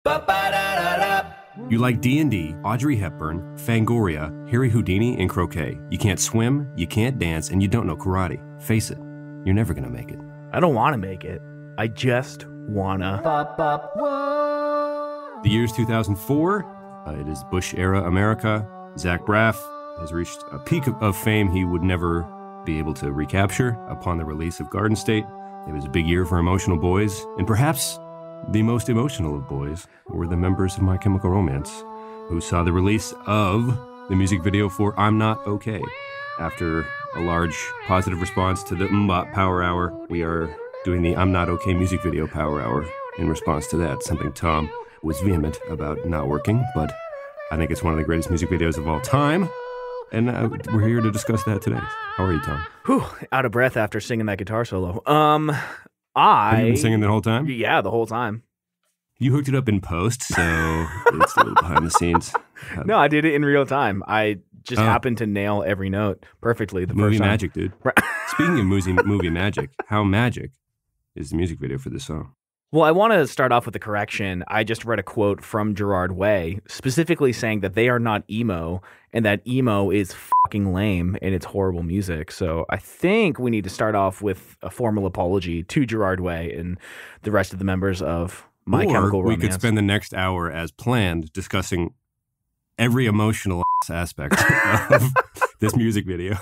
You like D&D, Audrey Hepburn, Fangoria, Harry Houdini, and croquet. You can't swim, you can't dance, and you don't know karate. Face it, you're never gonna make it. I don't want to make it. I just wanna. The year's 2004. It is Bush-era America. Zach Braff has reached a peak of fame he would never be able to recapture upon the release of Garden State. It was a big year for emotional boys, and perhaps the most emotional of boys were the members of My Chemical Romance, who saw the release of the music video for I'm Not Okay. After a large positive response to the MBOP Power Hour, we are doing the I'm Not Okay music video Power Hour in response to that, something Tom was vehement about not working, but I think it's one of the greatest music videos of all time, and we're here to discuss that today. How are you, Tom? Whew, out of breath after singing that guitar solo. Have you been singing the whole time? Yeah, the whole time. You hooked it up in post, so it's a little behind the scenes. No, I did it in real time. I just happened to nail every note perfectly the movie first time. Magic, dude. Right. Speaking of movie magic, how magic is the music video for this song? Well, I want to start off with a correction. I just read a quote from Gerard Way, specifically saying that they are not emo, and that emo is fucking lame, and it's horrible music. So I think we need to start off with a formal apology to Gerard Way and the rest of the members of My Chemical Romance. We could spend the next hour, as planned, discussing every emotional aspect of this music video,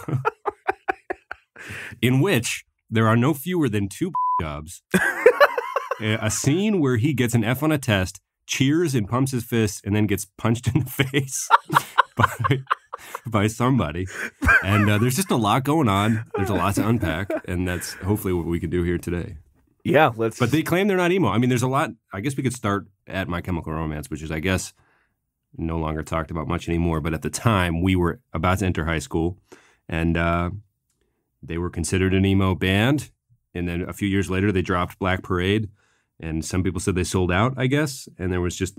in which there are no fewer than two jobs. A scene where he gets an F on a test, cheers and pumps his fist, and then gets punched in the face by somebody. And there's just a lot going on. There's a lot to unpack, and that's hopefully what we can do here today. Yeah, let's. But they claim they're not emo. I mean, there's a lot. I guess we could start at My Chemical Romance, which is, I guess, no longer talked about much anymore. But at the time, we were about to enter high school, and they were considered an emo band. And then a few years later, they dropped Black Parade. And some people said they sold out, I guess. And there was just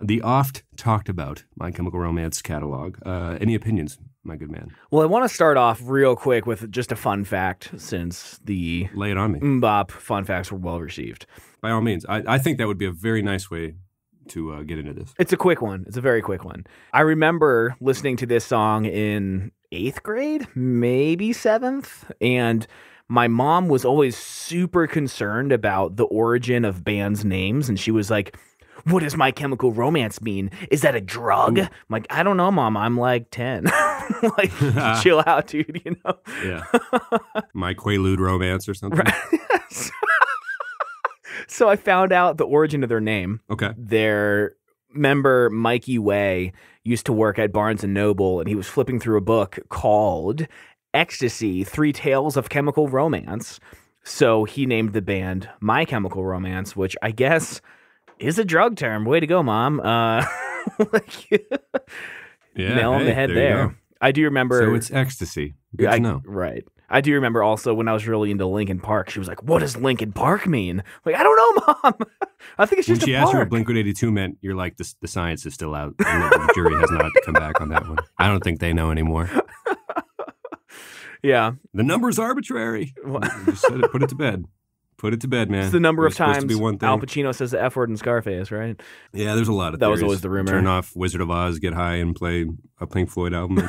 the oft talked about My Chemical Romance catalog. Any opinions, my good man? Well, I want to start off real quick with just a fun fact, since the Lay it on me. MBOP fun facts were well received. By all means. I think that would be a very nice way to get into this. It's a quick one. It's a very quick one. I remember listening to this song in 8th grade, maybe 7th, and my mom was always super concerned about the origin of bands' names, and she was like, what does My Chemical Romance mean? Is that a drug? I'm like, I don't know, Mom. I'm like 10. Like, chill out, dude, you know? Yeah. My Quaalude Romance or something. Right. So I found out the origin of their name. Okay. Their member, Mikey Way, used to work at Barnes & Noble, and he was flipping through a book called Ecstasy, 3 Tales of Chemical Romance. So he named the band My Chemical Romance, which I guess is a drug term. Way to go, Mom. Nail on the head there. I do remember. So it's ecstasy. Good to know. Right. I do remember also when I was really into Linkin Park, she was like, what does Linkin Park mean? I'm like, I don't know, Mom. I think it's just when she asked you what Blink-182 meant, you're like, the science is still out. And the jury has not come back on that one. I don't think they know anymore. Yeah. The number's arbitrary. Just said it, put it to bed. Put it to bed, man. It's the number of times Al Pacino says the F word in Scarface, right? Yeah, there's a lot of That theories. was always the rumor. Turn off Wizard of Oz, get high, and play a Pink Floyd album.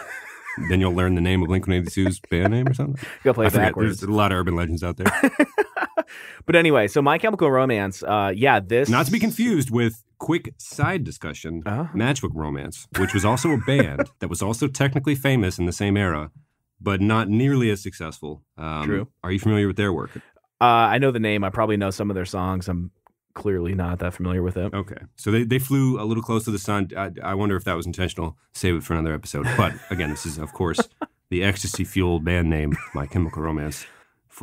Then you'll learn the name of Blink-182's band name or something. You gotta play it backwards. There's a lot of urban legends out there. But anyway, so My Chemical Romance, this... Not to be confused with quick side discussion, Matchbook Romance, which was also a band that was also technically famous in the same era, but not nearly as successful. True. Are you familiar with their work? I know the name. I probably know some of their songs. I'm clearly not that familiar with it. Okay. So they flew a little close to the sun. I wonder if that was intentional. Save it for another episode. But again, this is, of course, the ecstasy-fueled band name, My Chemical Romance,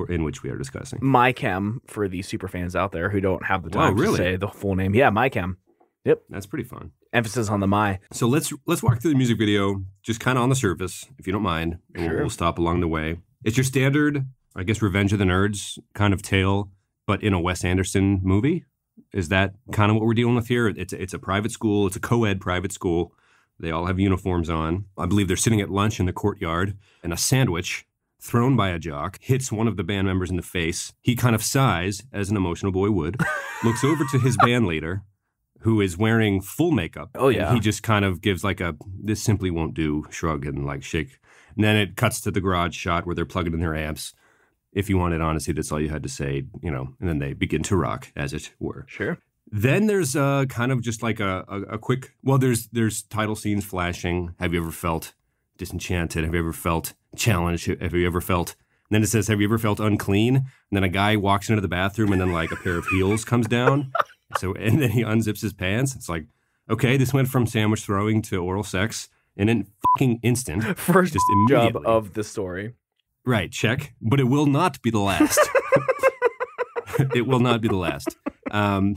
in which we are discussing. My Chem, for the super fans out there who don't have the time to say the full name. Yeah, My Chem. Yep. That's pretty fun. Emphasis on the my. So let's walk through the music video, just kind of on the surface, if you don't mind. Sure. We'll stop along the way. It's your standard, I guess, Revenge of the Nerds kind of tale, but in a Wes Anderson movie. Is that kind of what we're dealing with here? It's a private school. It's a co-ed private school. They all have uniforms on. I believe they're sitting at lunch in the courtyard, and a sandwich thrown by a jock hits one of the band members in the face. He kind of sighs, as an emotional boy would, looks over to his band leader, who is wearing full makeup. Oh, yeah. And he just kind of gives like a, this simply won't do shrug and like shake. And then it cuts to the garage shot where they're plugging in their amps. If you wanted honesty, that's all you had to say, you know, and then they begin to rock, as it were. Sure. Then there's kind of just like a quick, well, there's title scenes flashing. Have you ever felt disenchanted? Have you ever felt challenged? Have you ever felt, and then it says, have you ever felt unclean? And then a guy walks into the bathroom and then like a pair of heels comes down. So, and then he unzips his pants. It's like, okay, this went from sandwich throwing to oral sex in an fucking instant. First just job immediately. of the story. Right, check. But it will not be the last. It will not be the last. And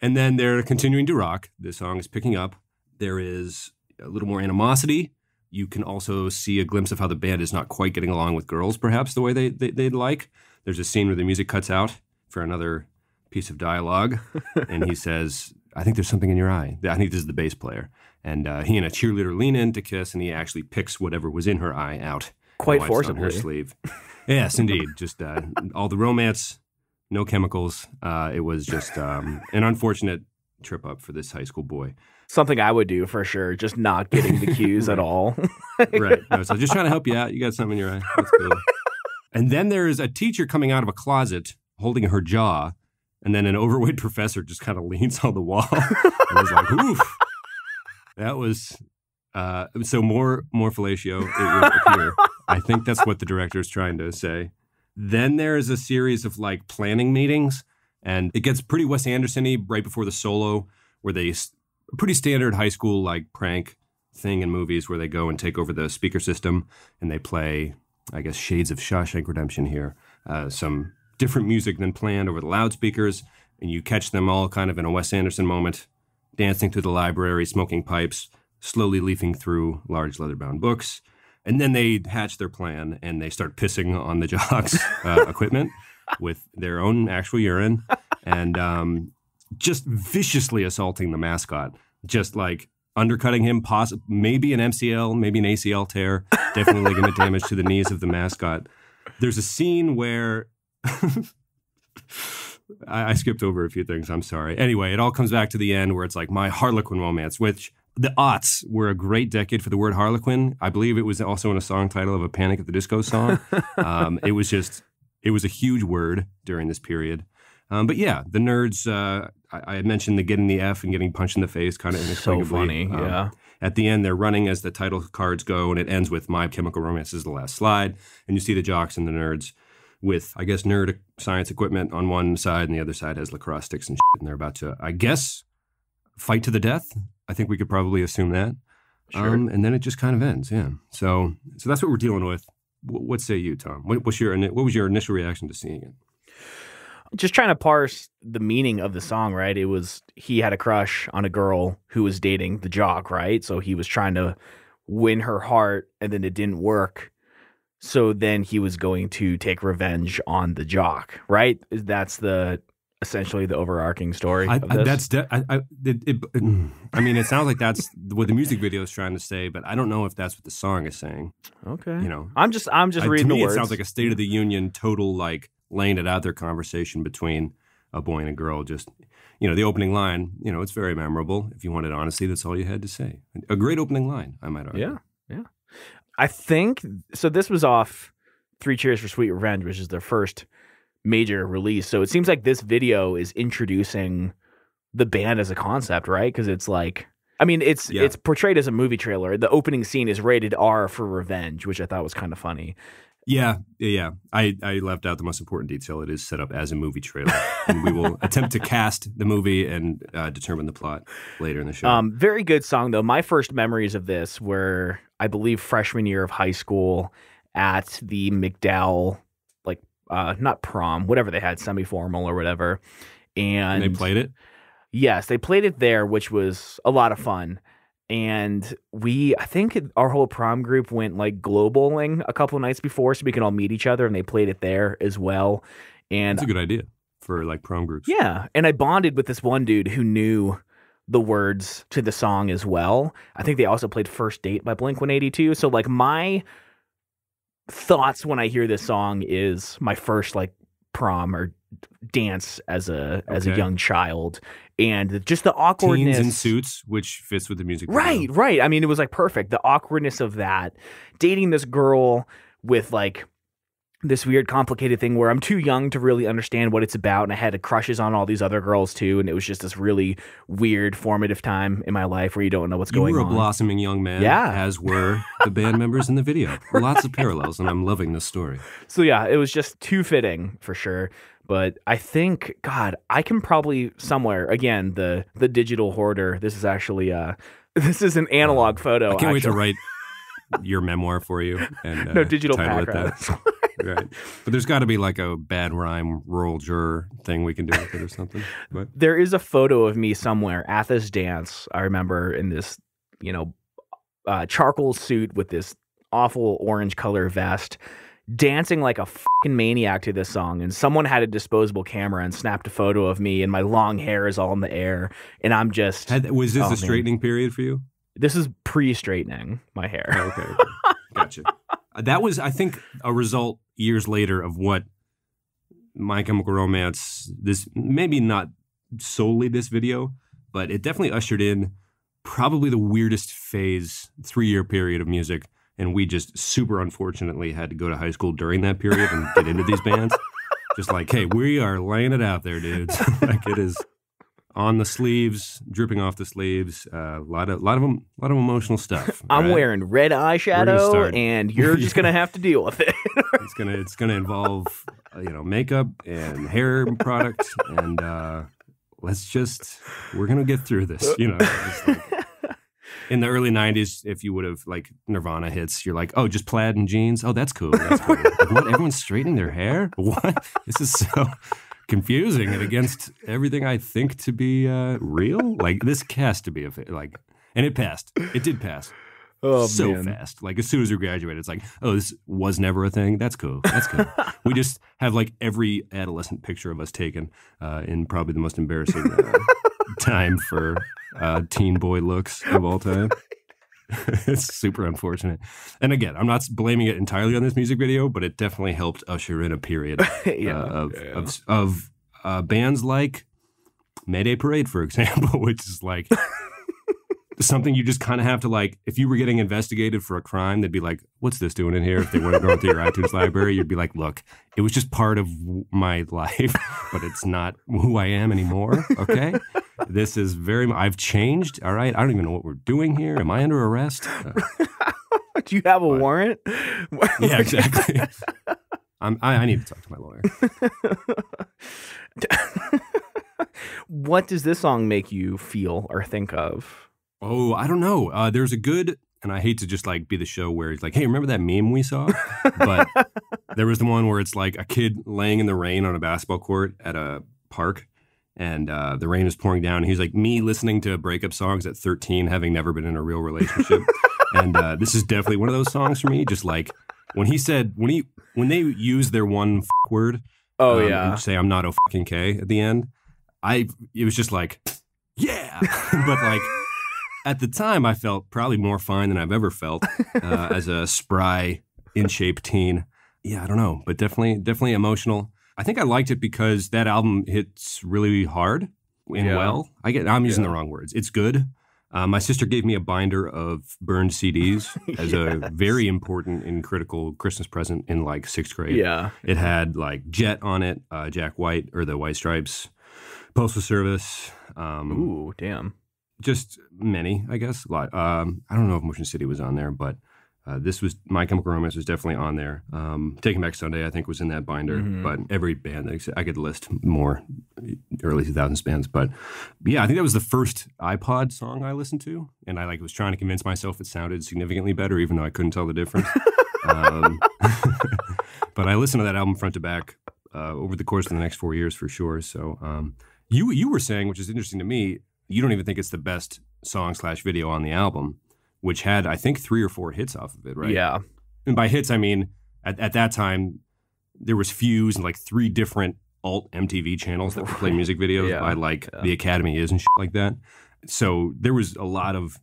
then they're continuing to rock. The song is picking up. There is a little more animosity. You can also see a glimpse of how the band is not quite getting along with girls, perhaps, the way they'd like. There's a scene where the music cuts out for another piece of dialogue. And he says, I think there's something in your eye. I think this is the bass player. And he and a cheerleader lean in to kiss, and he actually picks whatever was in her eye out. Quite wipes it on forcibly. her sleeve. Yes, indeed. Just all the romance, no chemicals. It was just an unfortunate trip up for this high school boy. Something I would do for sure, just not getting the cues at all. Right. No, so just trying to help you out. You got something in your eye. That's cool. And then there is a teacher coming out of a closet holding her jaw, and then an overweight professor just kind of leans on the wall and is like, oof. That was so more fellatio, it would appear. I think that's what the director is trying to say. Then there is a series of like planning meetings, and it gets pretty Wes Anderson-y right before the solo, where they pretty standard high school like prank thing in movies where they go and take over the speaker system and they play, I guess, shades of Shawshank Redemption here, some different music than planned over the loudspeakers, and you catch them all kind of in a Wes Anderson moment, dancing through the library, smoking pipes, slowly leafing through large leather-bound books. And then they hatch their plan, and they start pissing on the jocks' equipment with their own actual urine, and just viciously assaulting the mascot, just like undercutting him, maybe an MCL, maybe an ACL tear, definitely ligament damage to the knees of the mascot. There's a scene where I skipped over a few things. I'm sorry. Anyway, it all comes back to the end where it's like my Harlequin romance, which the aughts were a great decade for the word Harlequin. I believe it was also in a song title of a Panic at the Disco song. It was a huge word during this period. But yeah, the nerds, I had mentioned the getting the F and getting punched in the face kind of inexplicably. So funny, yeah. At the end, they're running as the title cards go, and it ends with My Chemical Romance is the last slide. And you see the jocks and the nerds with, I guess, nerd science equipment on one side, and the other side has lacrosse sticks and shit, and they're about to, I guess, fight to the death. I think we could probably assume that. Sure. And then it just kind of ends, yeah. So that's what we're dealing with. What say you, Tom? What was your initial reaction to seeing it? Just trying to parse the meaning of the song, right? It was he had a crush on a girl who was dating the jock, right? So he was trying to win her heart, and then it didn't work. So then he was going to take revenge on the jock, right? That's essentially the overarching story of this. I mean, it sounds like that's what the music video is trying to say, but I don't know if that's what the song is saying. Okay. You know, I'm just reading to me, the words. It sounds like a State of the Union, total like laying it out there conversation between a boy and a girl. Just, the opening line, it's very memorable. If you wanted honesty, that's all you had to say. A great opening line, I might argue. Yeah. I think, so this was off Three Cheers for Sweet Revenge, which is their first major release. So it seems like this video is introducing the band as a concept, right? Because it's like, I mean, it's portrayed as a movie trailer. The opening scene is rated R for revenge, which I thought was kind of funny. Yeah. I left out the most important detail. It is set up as a movie trailer, and we will attempt to cast the movie and determine the plot later in the show. Very good song, though. My first memories of this were, I believe, freshman year of high school at the McDowell, not prom, whatever they had, semi-formal or whatever. And they played it? Yes, they played it there, which was a lot of fun. And I think our whole prom group went globaling a couple of nights before so we can all meet each other, and they played it there as well. And that's a good idea for prom groups. Yeah. And I bonded with this one dude who knew the words to the song as well. I think they also played First Date by Blink-182. So my thoughts when I hear this song is my first prom or dance as a Okay. young child, and just the awkwardness. Teens in suits, which fits with the music video. Right. I mean, it was like perfect. The awkwardness of that, dating this girl with like this weird complicated thing where I'm too young to really understand what it's about, and I had crushes on all these other girls too, and it was just this really weird formative time in my life where you don't know what's going on. You were a blossoming young man, Yeah. as were the band members in the video. Lots of parallels, and I'm loving this story. So yeah, it was just too fitting for sure. But I think, God, I can probably somewhere, again, the digital hoarder. This is actually this is an analog photo. I can't wait to actually. write your memoir for you and No, digital title it background. that. Right. But there's got to be like a bad rhyme rural juror thing we can do with it or something. But There is a photo of me somewhere at this dance. I remember in this, charcoal suit with this awful orange color vest, dancing like a fucking maniac to this song. And someone had a disposable camera and snapped a photo of me, and my long hair is all in the air. And I'm just... was this Oh, a man. straightening period for you? This is pre-straightening my hair. Okay. Gotcha. That was, I think, a result years later of what My Chemical Romance, this maybe not solely this video, but it definitely ushered in probably the weirdest phase, 3-year period of music. And we just super unfortunately had to go to high school during that period and get into these bands. Just like, hey, we are laying it out there, dudes. Like it is on the sleeves, dripping off the sleeves. A lot of emotional stuff. I'm right? wearing red eyeshadow, start. and you're just gonna have to deal with it. It's gonna involve makeup and hair products, and we're gonna get through this. Just like, in the early 90s, if you would have like Nirvana hits, you're like, oh, just plaid and jeans. Oh, that's cool. That's cool. Like, what? Everyone's straightening their hair? What? This is so confusing and against everything I think to be real. Like this has to be and it passed. It did pass. Oh, so man. fast. Like as soon as we graduated, it's like, oh, this was never a thing. That's cool. That's cool. We just have like every adolescent picture of us taken in probably the most embarrassing time for teen boy looks of all time. It's super unfortunate. And again, I'm not blaming it entirely on this music video, but it definitely helped usher in a period of bands like Mayday Parade, for example, which is like something you just kind of have to like, if you were getting investigated for a crime, they'd be like, what's this doing in here? If they weren't going through your iTunes library, you'd be like, look, it was just part of my life, but it's not who I am anymore. Okay. This is I've changed. All right. I don't even know what we're doing here. Am I under arrest? Do you have a warrant? Yeah, exactly. I need to talk to my lawyer. What does this song make you feel or think of? Oh, I don't know. There's a good, and I hate to just like be the show where it's like, hey, remember that meme we saw? But there was the one where it's like a kid laying in the rain on a basketball court at a park, and the rain is pouring down. And he's like, me listening to breakup songs at 13, having never been in a real relationship. And this is definitely one of those songs for me. Just like when they use their one word, and say I'm not a fucking K at the end. It was just like, yeah, but like. At the time, I felt probably more fine than I've ever felt as a spry, in-shape teen. Yeah, I don't know, but definitely emotional. I think I liked it because that album hits really hard and well. I'm using the wrong words. It's good. My sister gave me a binder of burned CDs as a very important and critical Christmas present in like 6th grade. Yeah. It had like Jet on it, Jack White or the White Stripes, Postal Service. Ooh, damn. Just many, I guess. A lot. I don't know if Motion City was on there, but this was My Chemical Romance was definitely on there. Taking Back Sunday, I think, was in that binder. Mm-hmm. But every band, I could list more early 2000s bands. But yeah, I think that was the first iPod song I listened to, and I was trying to convince myself it sounded significantly better, even though I couldn't tell the difference. But I listened to that album front to back over the course of the next 4 years for sure. So you were saying, which is interesting to me, you don't even think it's the best song/video on the album, which had, I think, 3 or 4 hits off of it, right? Yeah. And by hits, I mean, at that time, there was Fuse and like 3 different alt MTV channels that would play music videos by like The Academy Is and shit like that. So there was a lot of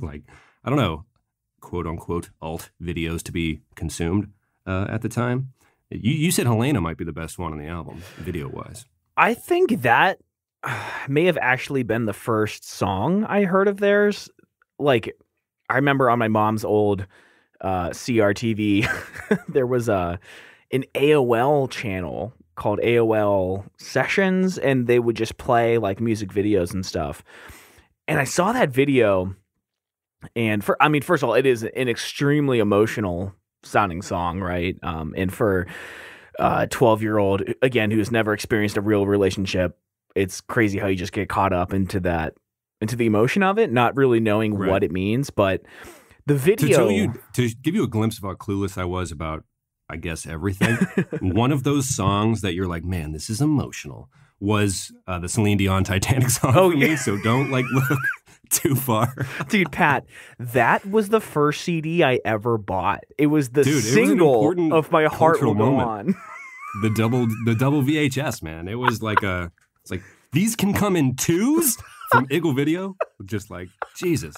like, I don't know, quote unquote alt videos to be consumed at the time. You said Helena might be the best one on the album, video-wise. I think that may have actually been the first song I heard of theirs. Like, I remember on my mom's old CRTV, there was an AOL channel called AOL Sessions, and they would just play like music videos and stuff. And I saw that video, and first of all, it is an extremely emotional sounding song, right? And for a 12-year-old, again, who's never experienced a real relationship, it's crazy how you just get caught up into the emotion of it, not really knowing what it means. But the video, to give you a glimpse of how clueless I was about, I guess, everything. One of those songs that you're like, man, this is emotional, was the Celine Dion Titanic song for me. So don't look too far. Dude, Pat, that was the first CD I ever bought. It was the single of My Heart Will Go On. The double VHS, man. It was like it's like, these can come in twos from Eagle Video. Just like, Jesus,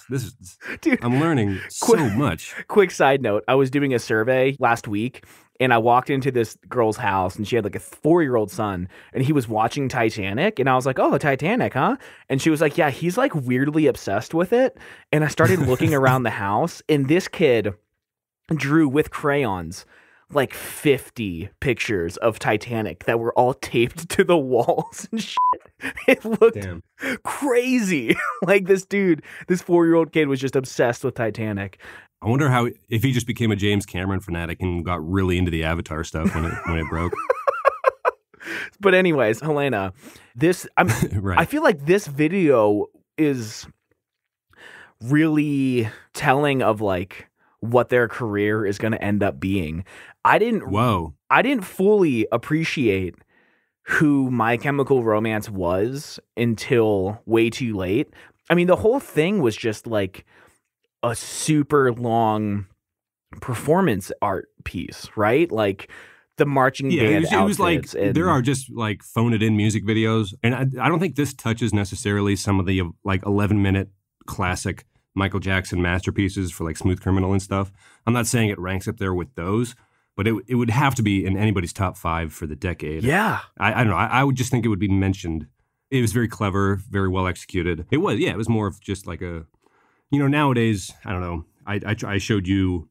dude, I'm learning so much. Quick side note, I was doing a survey last week, and I walked into this girl's house, and she had like a 4-year-old son, and he was watching Titanic, and I was like, oh, Titanic, huh? And she was like, yeah, he's like weirdly obsessed with it. And I started looking around the house, and this kid drew with crayons like 50 pictures of Titanic that were all taped to the walls and shit. It looked crazy. Like this 4-year-old kid was just obsessed with Titanic. I wonder if he just became a James Cameron fanatic and got really into the Avatar stuff when it broke. But anyways, Helena, right. I feel like this video is really telling of like what their career is going to end up being. I didn't fully appreciate who My Chemical Romance was until way too late. I mean, the whole thing was just like a super long performance art piece, right? Like the marching band it was like there are just like phone it in music videos, and I don't think this touches necessarily some of the like 11-minute classic Michael Jackson masterpieces for like Smooth Criminal and stuff. I'm not saying it ranks up there with those, but it would have to be in anybody's top 5 for the decade. Yeah. I don't know. I would just think it would be mentioned. It was very clever, very well executed. It was more of just like a, nowadays, I don't know. I showed you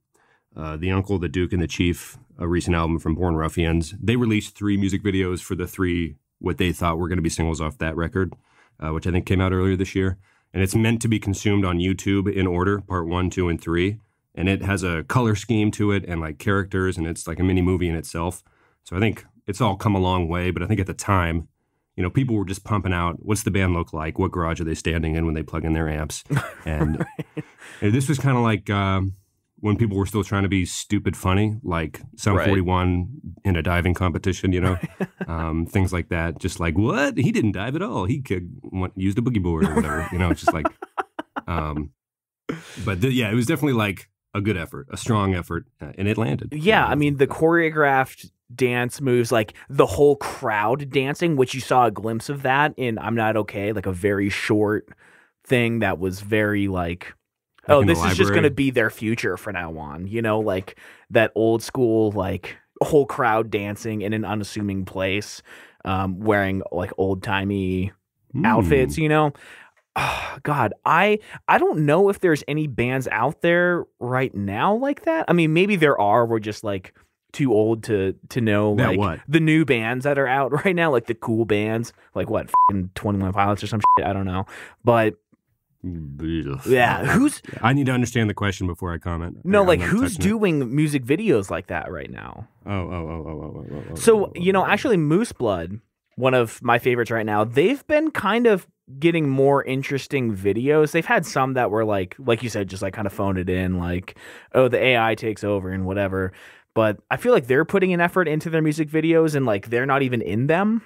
The Uncle, the Duke, and the Chief, a recent album from Born Ruffians. They released 3 music videos for the 3, what they thought were going to be singles off that record, which I think came out earlier this year. And it's meant to be consumed on YouTube in order, part 1, 2, and 3. And it has a color scheme to it and like characters, and it's like a mini movie in itself. So I think it's all come a long way. But I think at the time, people were just pumping out, what's the band look like? What garage are they standing in when they plug in their amps? And this was kind of like when people were still trying to be stupid funny, like Sum 41 in a diving competition, things like that. Just like, what? He didn't dive at all. He used a boogie board or whatever. It's just like, but it was definitely like a good effort, a strong effort, and it landed. Yeah, I mean, the choreographed dance moves, like the whole crowd dancing, which you saw a glimpse of that in I'm Not Okay, like a very short thing that was very like, oh, this is just going to be their future from now on, like that old school, like whole crowd dancing in an unassuming place, wearing like old timey outfits, Oh, God, I don't know if there's any bands out there right now like that. I mean, maybe there are. We're just like too old to know like the new bands that are out right now, like the cool bands, like what, 21 Pilots or some shit. I don't know, but yeah, I need to understand the question before I comment. No, like who's doing music videos like that right now? So actually, Moose Blood, one of my favorites right now, they've been kind of getting more interesting videos. They've had some that were like you said, just like kind of phoned it in, like, oh, the AI takes over and whatever. But I feel like they're putting an effort into their music videos, and like they're not even in them,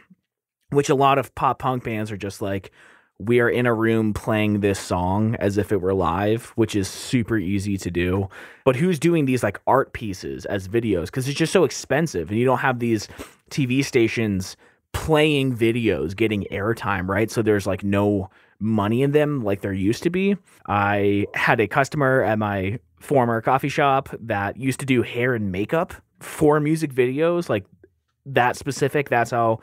which a lot of pop punk bands are just like, we are in a room playing this song as if it were live, which is super easy to do. But who's doing these like art pieces as videos? Because it's just so expensive, and you don't have these TV stations playing videos getting airtime, right? So there's like no money in them like there used to be. I had a customer at my former coffee shop that used to do hair and makeup for music videos, like that specific, that's how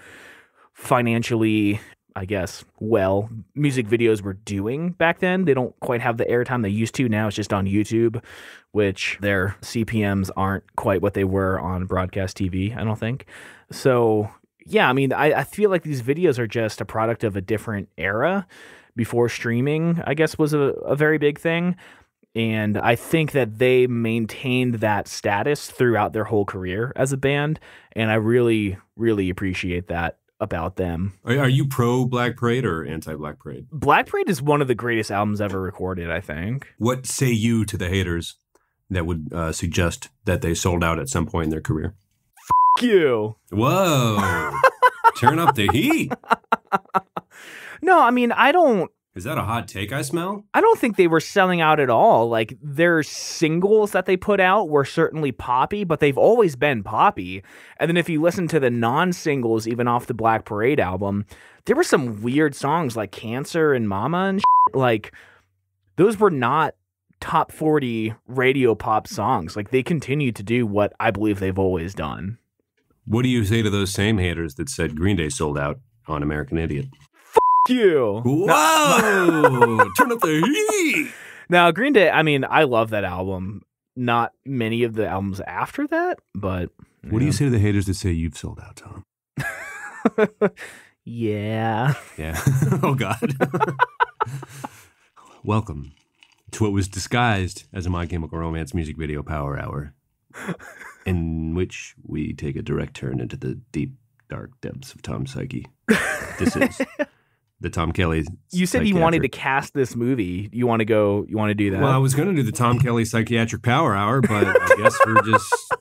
financially, I guess, well, music videos were doing back then. They don't quite have the airtime they used to. Now it's just on YouTube, which their CPMs aren't quite what they were on broadcast TV, I don't think. So, yeah, I mean, I feel like these videos are just a product of a different era before streaming, I guess, was a very big thing. And I think that they maintained that status throughout their whole career as a band. And I really, really appreciate that about them. Are you pro Black Parade or anti Black Parade? Black Parade is one of the greatest albums ever recorded, I think. What say you to the haters that would suggest that they sold out at some point in their career? F you. Whoa. Turn up the heat. No, I mean, I don't. Is that a hot take I smell? I don't think they were selling out at all. Like, their singles that they put out were certainly poppy, but they've always been poppy. And then if you listen to the non-singles, even off the Black Parade album, there were some weird songs like Cancer and Mama and shit. Like, those were not top 40 radio pop songs. Like, they continue to do what I believe they've always done. What do you say to those same haters that said Green Day sold out on American Idiot? You. Whoa! Turn up the heat! Now, Green Day, I mean, I love that album. Not many of the albums after that, but... What do you say to the haters that say you've sold out, Tom? Yeah. Yeah. Oh, God. Welcome to what was disguised as a My Chemical Romance music video power hour, in which we take a direct turn into the deep, dark depths of Tom's psyche. This is... the Tom Kelly. You said you wanted to cast this movie. You want to do that? Well, I was going to do the Tom Kelly Psychiatric Power Hour, but I guess we're just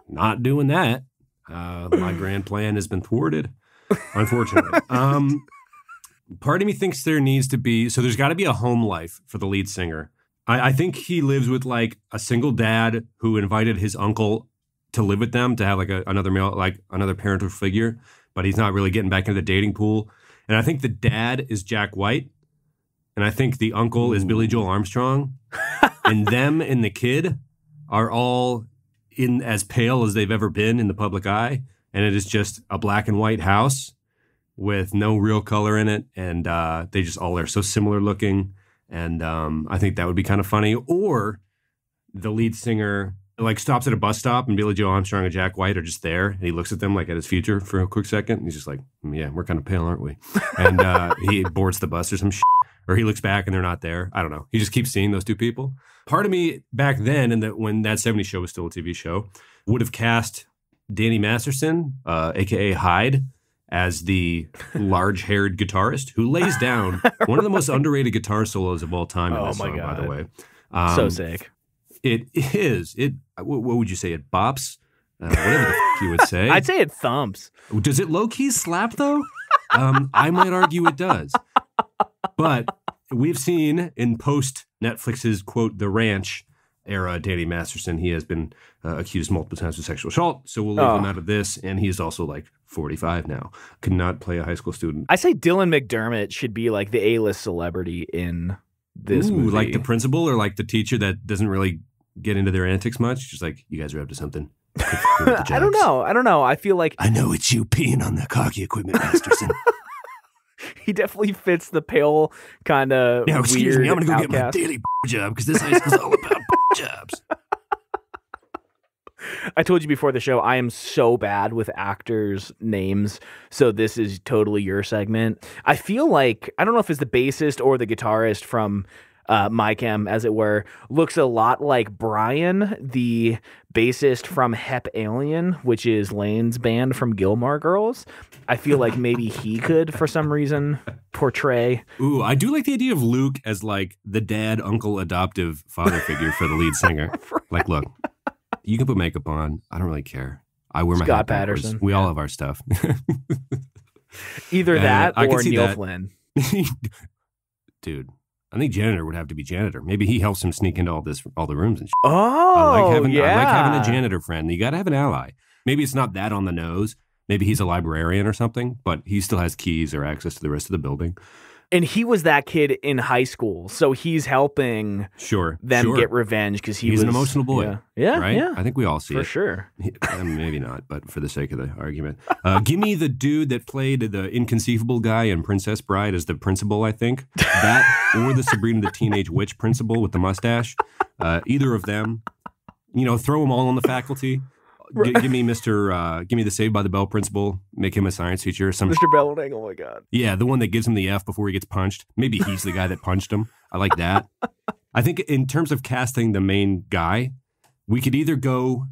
not doing that. My grand plan has been thwarted, unfortunately. Part of me thinks there needs to be, so there's got to be a home life for the lead singer. I think he lives with like a single dad who invited his uncle to live with them, to have like another parental figure, but he's not really getting back into the dating pool. And I think the dad is Jack White, and I think the uncle is Billy Joel Armstrong, and them and the kid are all in as pale as they've ever been in the public eye, and it is just a black and white house with no real color in it, and they just all are so similar looking, and I think that would be kind of funny. Or the lead singer like stops at a bus stop and Billy Joe Armstrong and Jack White are just there, and he looks at them like at his future for a quick second, and he's just like, yeah, we're kind of pale, aren't we? And he boards the bus or some shit, or he looks back and they're not there. I don't know. He just keeps seeing those two people. Part of me back then, when that 70s show was still a TV show, would have cast Danny Masterson, a.k.a. Hyde, as the large-haired guitarist who lays down one of the most underrated guitar solos of all time in this song, by the way. So sick. It is. What would you say? It bops? Whatever the f*** you would say. I'd say it thumps. Does it low-key slap, though? I might argue it does. But we've seen in post-Netflix's, quote, The Ranch era, Danny Masterson, he has been accused multiple times of sexual assault, so we'll leave him out of this. And he is also like 45 now. Could not play a high school student. I say Dylan McDermott should be like the A-list celebrity in this movie. Like the principal or like the teacher that doesn't really get into their antics much? Just like, you guys are up to something. I don't know. I feel like... I know it's you peeing on the cocky equipment, Masterson. He definitely fits the pale kind of weird excuse me, I'm going to go outcast. get my daily job because this high school's all about jobs. I told you before the show, I am so bad with actors' names, so this is totally your segment. I feel like, I don't know if it's the bassist or the guitarist from My Chem, as it were, looks a lot like Brian, the bassist from Hep Alien, which is Lane's band from Gilmore Girls. I feel like maybe he could, for some reason, portray. Ooh, I do like the idea of Luke as like the dad, uncle, adoptive father figure for the lead singer. Right. Like, look, you can put makeup on. I don't really care. I wear my Scott hat backwards. Patterson. We all have our stuff. Either that or Neil that. Flynn. Dude, I think janitor would have to be janitor. Maybe he helps him sneak into all the rooms and shit. Oh, I like having a janitor friend. You got to have an ally. Maybe it's not that on the nose. Maybe he's a librarian or something, but he still has keys or access to the rest of the building. And he was that kid in high school, so he's helping them get revenge because he's an emotional boy. Yeah, right? Yeah. I think we all see it. For sure. Maybe not, but for the sake of the argument. Give me the dude that played the inconceivable guy in Princess Bride as the principal, I think. That or the Sabrina the Teenage Witch principal with the mustache. Either of them. Throw them all on the faculty. Give me the Saved by the Bell principal. Make him a science teacher. Mr. Belding, oh my God. Yeah, the one that gives him the F before he gets punched. Maybe he's the guy that punched him. I like that. I think in terms of casting the main guy, we could either go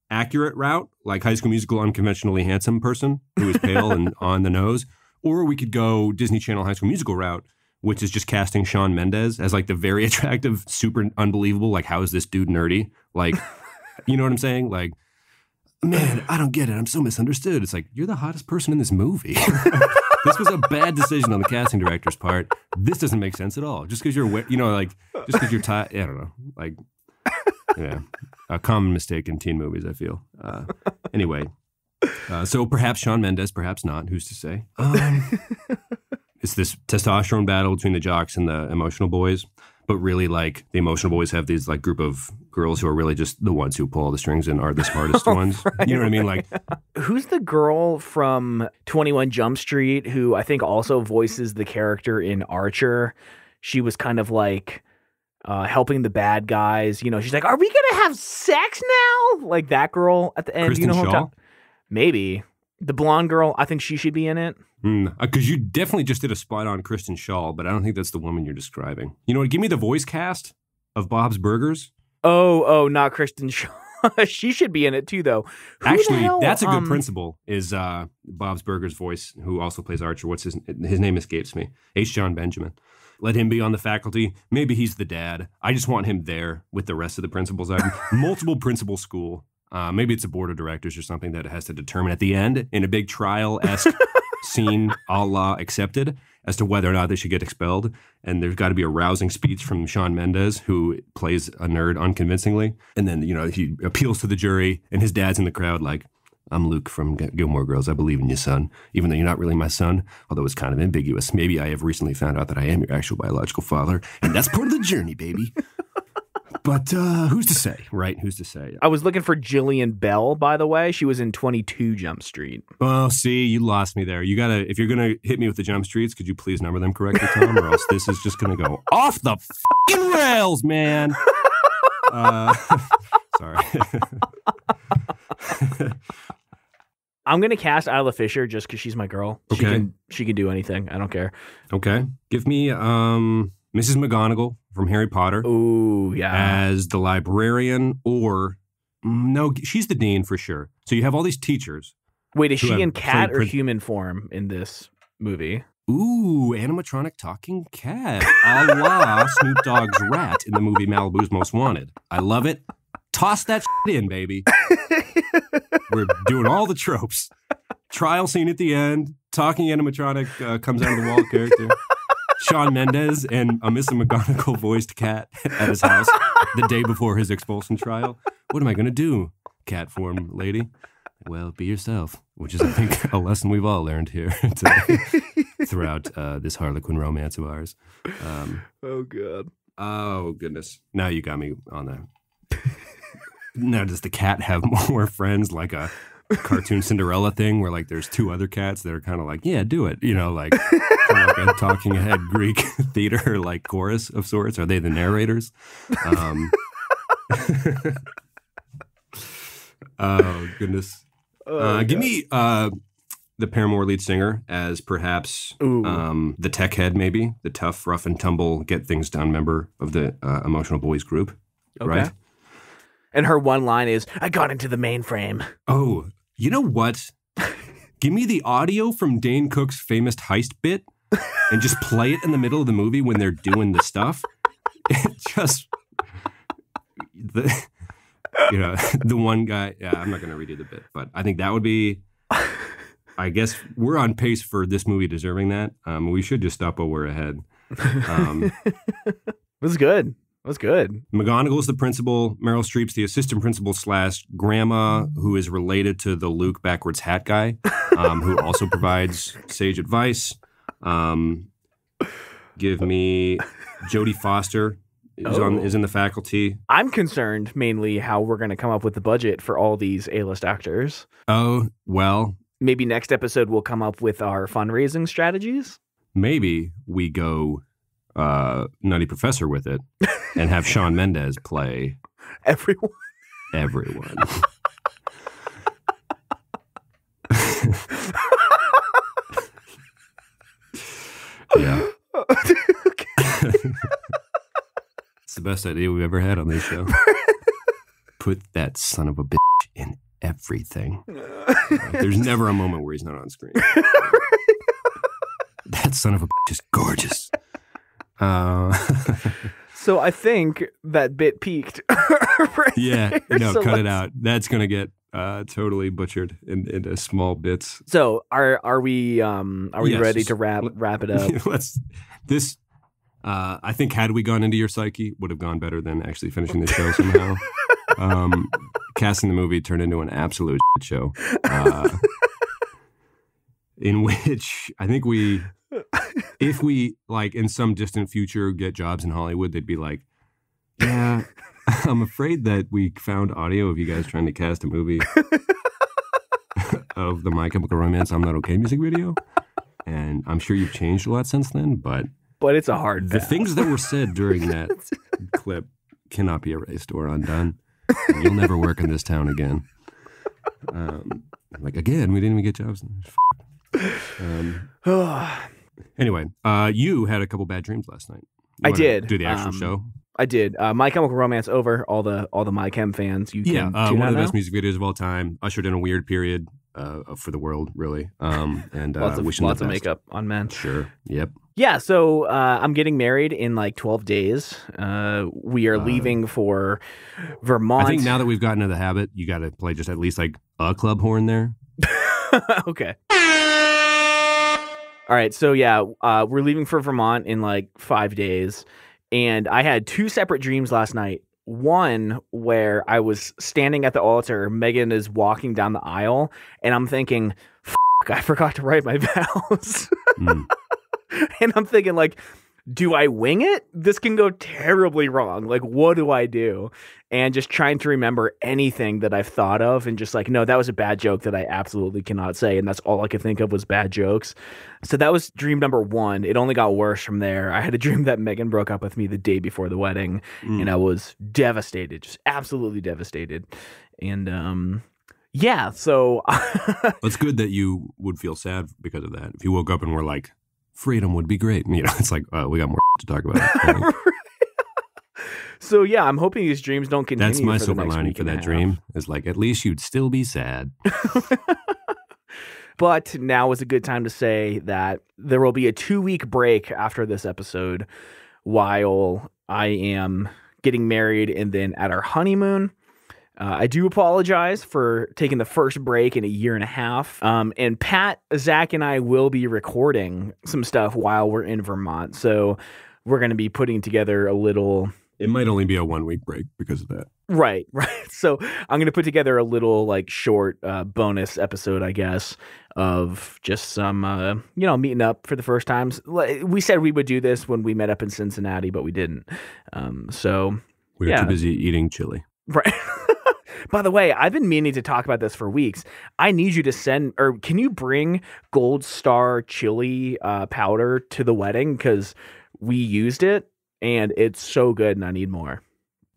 accurate route, like High School Musical unconventionally handsome person who is pale and on the nose, or we could go Disney Channel High School Musical route, which is just casting Shawn Mendes as like the very attractive, super unbelievable, like how is this dude nerdy? Like, you know what I'm saying? Like, man, I don't get it. I'm so misunderstood. It's like, you're the hottest person in this movie. This was a bad decision on the casting director's part. This doesn't make sense at all. Just because you're, just because you're tired. I don't know. Like, yeah, a common mistake in teen movies, I feel. Anyway, so perhaps Shawn Mendes, perhaps not. Who's to say? It's this testosterone battle between the jocks and the emotional boys. But really, like, the emotional boys have these, like, group of girls who are really just the ones who pull all the strings and are the smartest ones. Right. You know what I mean? Like, who's the girl from 21 Jump Street who I think also voices the character in Archer? She was kind of like helping the bad guys. She's like, are we going to have sex now? Like that girl at the end. Kristen Shaw? Maybe. The blonde girl, I think she should be in it. Because you definitely just did a spot on Kristen Shaw, but I don't think that's the woman you're describing. You know what? Give me the voice cast of Bob's Burgers. Oh, not Kristen Shaw. She should be in it too, though. Actually, that's a good principal. Is Bob's Burgers voice, who also plays Archer? What's his name? Escapes me. H. John Benjamin. Let him be on the faculty. Maybe he's the dad. I just want him there with the rest of the principals. I have multiple principal school. Maybe it's a board of directors or something that has to determine at the end in a big trial-esque scene a la Accepted as to whether or not they should get expelled. And there's got to be a rousing speech from Shawn Mendes, who plays a nerd unconvincingly. And then, he appeals to the jury and his dad's in the crowd like, I'm Luke from Gilmore Girls. I believe in you, son, even though you're not really my son, although it's kind of ambiguous. Maybe I have recently found out that I am your actual biological father. And that's part of the journey, baby. But who's to say, right? Who's to say? I was looking for Jillian Bell, by the way. She was in 22 Jump Street. Oh, see, you lost me there. If you're gonna hit me with the jump streets, could you please number them correctly, Tom? Or else this is just gonna go off the fucking rails, man. Sorry. I'm gonna cast Isla Fisher just because she's my girl. Okay. She can do anything. I don't care. Okay. Give me Mrs. McGonagall from Harry Potter. Oh, yeah. As the librarian, or no, she's the dean for sure. So you have all these teachers. Wait, is she in cat or human form in this movie? Ooh, animatronic talking cat, a la Snoop Dogg's rat in the movie Malibu's Most Wanted. I love it. Toss that shit in, baby. We're doing all the tropes. Trial scene at the end. Talking animatronic comes out of the wall character. Shawn Mendes and a Mrs. McGonagall voiced cat at his house the day before his expulsion trial. What am I going to do, cat form lady? Well, be yourself, which is, I think, a lesson we've all learned here today throughout this Harlequin romance of ours. Oh, God. Oh, goodness. Now you got me on that. Now, does the cat have more friends, like a cartoon Cinderella thing where, like, there's two other cats that are kind of like, yeah, do it. Like, kind of like a talking head Greek theater, like, chorus of sorts. Are they the narrators? Oh, goodness. Give me the Paramore lead singer as perhaps the tech head, maybe. The tough, rough and tumble, get things done member of the Emotional Boys group. Okay. Right? And her one line is, I got into the mainframe. Oh, you know what? Give me the audio from Dane Cook's famous heist bit and just play it in the middle of the movie when they're doing the stuff. Just, the one guy, yeah, I'm not going to redo the bit, but I think that would be, I guess we're on pace for this movie deserving that. We should just stop while we're ahead. It was good. It was good. McGonagall's the principal. Meryl Streep's the assistant principal / grandma, who is related to the Luke backwards hat guy, who also provides sage advice. Give me Jodie Foster is in the faculty. I'm concerned mainly how we're going to come up with the budget for all these A-list actors. Oh, well. Maybe next episode we'll come up with our fundraising strategies. Maybe we go Nutty Professor with it and have Shawn Mendes play everyone. Yeah. It's the best idea we've ever had on this show. Put that son of a bitch in everything. There's never a moment where he's not on screen. That son of a bitch is gorgeous. So I think that bit peaked. Right yeah, there. no, So cut it out. That's gonna get totally butchered into small bits. So are we ready to wrap it up? I think had we gone into your psyche would have gone better than actually finishing the show somehow. Casting the movie turned into an absolute shit show, in which I think if we like in some distant future get jobs in Hollywood, they'd be like, yeah, I'm afraid that we found audio of you guys trying to cast a movie of the My Chemical Romance I'm Not Okay music video. And I'm sure you've changed a lot since then, but it's a hard the things that were said during that clip cannot be erased or undone. And you'll never work in this town again. We didn't even get jobs. Anyway, you had a couple bad dreams last night. I did. Do the actual show? I did. My Chemical Romance over. All the My Chem fans. You can one of the best music videos of all time. Ushered in a weird period for the world, really. And lots of makeup on men. Sure. Yep. Yeah. So I'm getting married in like 12 days. We are leaving for Vermont. I think now that we've gotten into the habit, you got to play just at least like a club horn there. Okay. All right, so yeah, we're leaving for Vermont in like 5 days, and I had two separate dreams last night. One where I was standing at the altar, Megan is walking down the aisle, and I'm thinking, I forgot to write my vows. And I'm thinking like, do I wing it? This can go terribly wrong. Like, what do I do? And just trying to remember anything that I've thought of and just like, no, that was a bad joke that I absolutely cannot say. And that's all I could think of was bad jokes. So that was dream number one. It only got worse from there. I had a dream that Megan broke up with me the day before the wedding. And I was devastated, just absolutely devastated. And yeah, so. It's good that you would feel sad because of that. If you woke up and were like, freedom would be great. You know, it's like, we got more to talk about. So yeah, I'm hoping these dreams don't continue. That's my silver lining for that dream. Is like, at least you'd still be sad. But now is a good time to say that there will be a 2-week break after this episode while I am getting married and then at our honeymoon. I do apologize for taking the first break in a year and a half. And Pat, Zach, and I will be recording some stuff while we're in Vermont. So we're going to be putting together a little... It might only be a 1-week break because of that. Right. So I'm going to put together a little like short bonus episode, I guess, of just some, meeting up for the first times. We said we would do this when we met up in Cincinnati, but we didn't. So we were too busy eating chili. Right. By the way, I've been meaning to talk about this for weeks. I need you to can you bring Gold Star chili powder to the wedding? Because we used it and it's so good and I need more.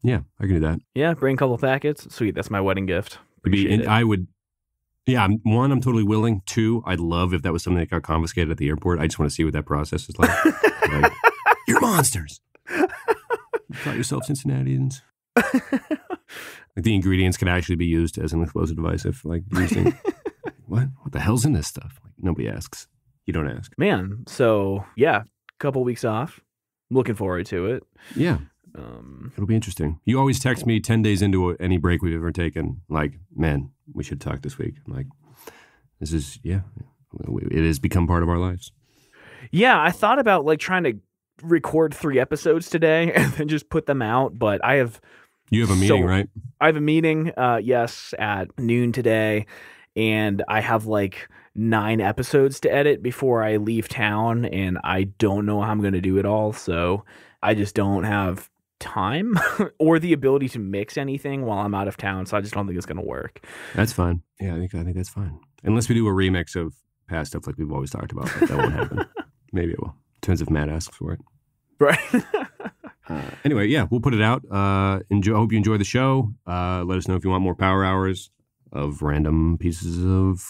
Yeah, I can do that. Yeah, bring a couple packets. Sweet, that's my wedding gift. I would. Yeah, one, I'm totally willing. 2, I'd love if that was something that got confiscated at the airport. I just want to see what that process is like. Like, you're monsters. You call yourself Cincinnatians. Like the ingredients can actually be used as an explosive device if like using what the hell's in this stuff? Like nobody asks. You don't ask. Man, so yeah, couple weeks off. Looking forward to it. Yeah. It'll be interesting. You always text me 10 days into any break we've ever taken, like, man, we should talk this week. I'm like, this is, it has become part of our lives. Yeah, I thought about like trying to record 3 episodes today and then just put them out, but I have... You have a meeting, right? I have a meeting, yes, at noon today. and I have like 9 episodes to edit before I leave town, and I don't know how I'm going to do it all. So I just don't have time or the ability to mix anything while I'm out of town. So I just don't think it's going to work. That's fine. Yeah, I think that's fine. Unless we do a remix of past stuff like we've always talked about, but that won't happen. Maybe it will. Depends if Matt asks for it. Right. Anyway, yeah, we'll put it out. Hope you enjoy the show. Let us know if you want more power hours of random pieces of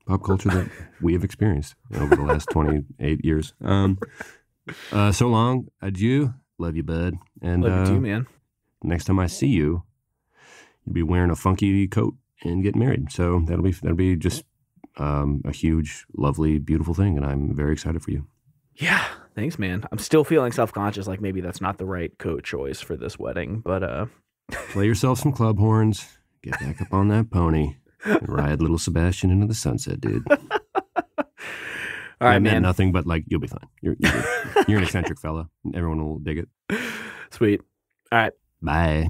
pop culture that we have experienced over the last 28 years. So long. Adieu. Love you, bud. And Love you too, man. Next time I see you, you'll be wearing a funky coat and getting married. So that'll be just a huge, lovely, beautiful thing. And I'm very excited for you. Yeah. Thanks, man. I'm still feeling self-conscious, like maybe that's not the right coat choice for this wedding, but play yourself some club horns, get back up on that pony, and ride little Sebastian into the sunset, dude. All right, I meant man. nothing, but like you'll be fine. You're good. You're an eccentric fella. Everyone will dig it. Sweet. All right. Bye.